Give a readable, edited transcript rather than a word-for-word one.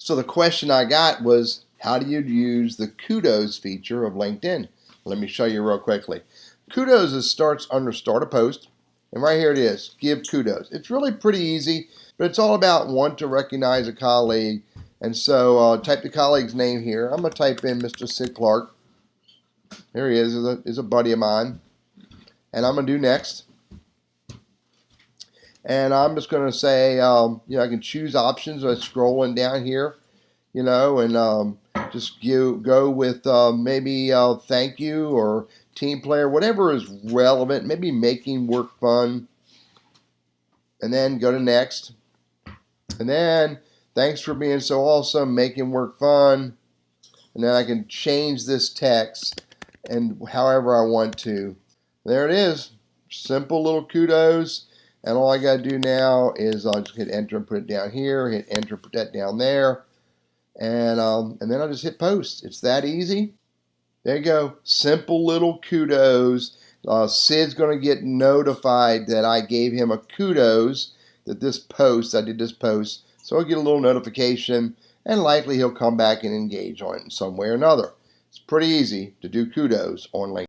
So the question I got was, how do you use the Kudos feature of LinkedIn? Let me show you real quickly. Kudos starts under Start a Post, and right here it is, Give Kudos. It's really pretty easy, but it's all about want to recognize a colleague. And so type the colleague's name here. I'm going to type in Mr. Sid Clark. Here he is a buddy of mine. And I'm going to do next. And I'm just going to say, I can choose options by scrolling down here, and just go with maybe thank you or team player, whatever is relevant, maybe making work fun. And then go to next. And then thanks for being so awesome, making work fun. And then I can change this text and however I want to. There it is. Simple little kudos. And all I got to do now is I'll just hit enter and put it down here, hit enter, put that down there, and then I'll just hit post. It's that easy. There you go. Simple little kudos. Sid's going to get notified that I gave him a kudos, that I did this post. So he'll get a little notification, and likely he'll come back and engage on it in some way or another. It's pretty easy to do kudos on LinkedIn.